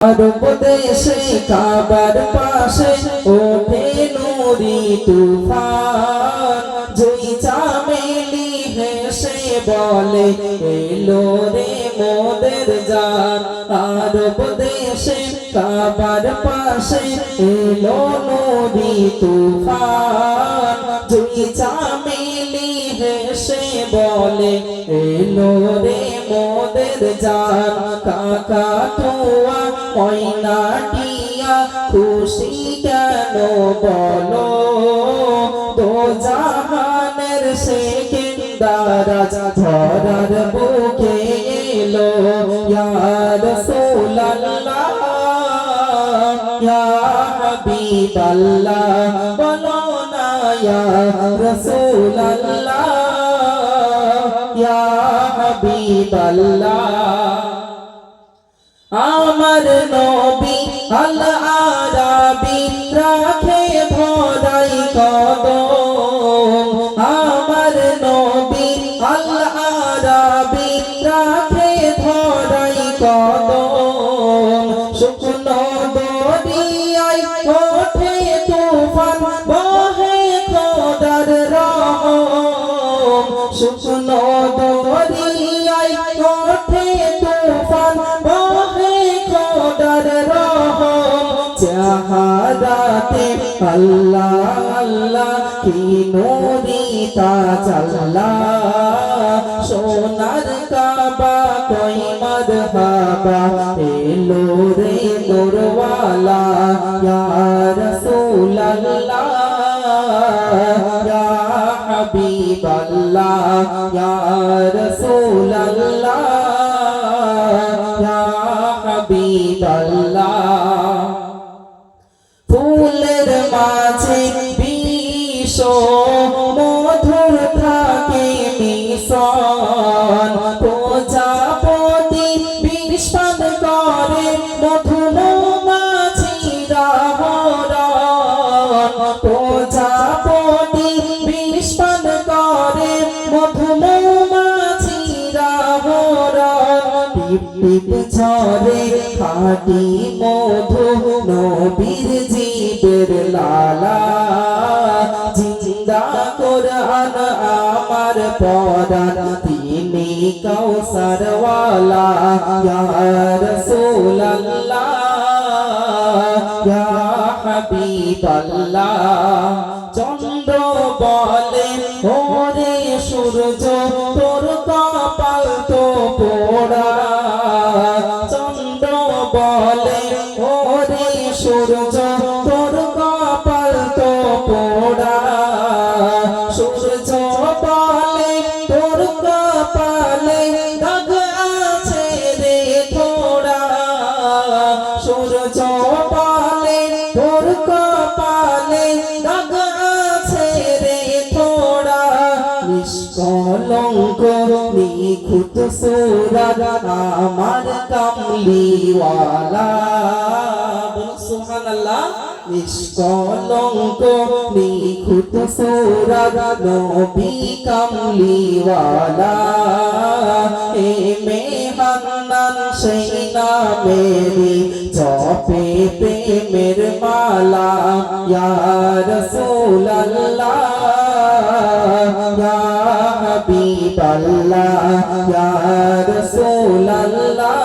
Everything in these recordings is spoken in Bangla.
আরব দেশে কাবার পাশে ওঠে নুরি তুফান, জুই চামেলি হেসে বলে এলো রে মোদের জান। আরব দেশে কাবার পাশে এলো নুরি তুফান, জুই চামেলি হেসে বলে এলো রে মোদের জান। কাকাতুয়া ময়না টিয়া খুশি কেন বলো, দো জাহানের সেকেন্দারাজ ধরার বুকে এলো। ইয়া রাসূলুল্লাহ ইয়া হাবিবাল্লাহ, বলো না ইয়া রাসূলুল্লাহ ইয়া হাবিবাল্লাহ। আমার নবী আল আরাবী রাখে ভরাই কদম, আমার নবী আল আরাবী রাখে ভরাই কদম। শুকনো দরিয়ায় ওঠে তুফান বহে খোদার রহম, শুকনো দরিয়ায় ওঠে তুফান বহে খোদার রহম। চেহারাতে আল্লাহ আল্লাহ কি নূরি তাজাল্লা, সোনার কাবা কই মারহাবা এলো রে নূরওয়ালা। ইয়া রাসূলুল্লাহ ইয়া হাবিবাল্লাহ ইয়া রাসূলুল্লাহ ইয়া হাবিবাল্লাহ। ফুলের মাঝে বিষ মধুর থাকে মিশন, প্রজাপতি বিষ পান করে মধু মৌমাছিরা হরণ, প্রজাপতি বিষ পান করে মধু মৌমাছিরা হরণ। টিপ টিপ ঝরে খাঁটি মধু নবীর জীবের লালা, জিন্দা কোরআন আমার পরাণ তিনি কাউসারওয়ালা। ইয়া রাসূলুল্লাহ ইয়া হাবিবাল্লাহ। চন্দ্র বলে ওরে সূর্য তোর কপাল তো পোড়া, চন্দ্র বলে ওরে সূর্য তোর কপাল তো পোড়া, সূর্য বলে তোর কপালে দাগ আছে রে থোড়া, সূর্য বলে তোর কপালে দাগ আছে রে থোড়া। নিষ্কলঙ্ক নিখুঁত সুরাত আমার কামলিওয়ালা, সুবহানাল্লাহ। নিষ্কলঙ্ক নিখুঁত সুরাত নবী কামলিওয়ালা, এ মেহান্নান সেই নামেরি জপে প্রেমের মালা। ইয়া রাসূলুল্লাহ ইয়া হাবিবাল্লাহ ইয়া রাসূলুল্লাহ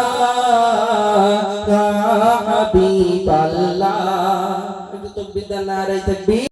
ইয়া হাবিবাল্লাহ। একটু তাকবীর দেন, নারে তাকবীর।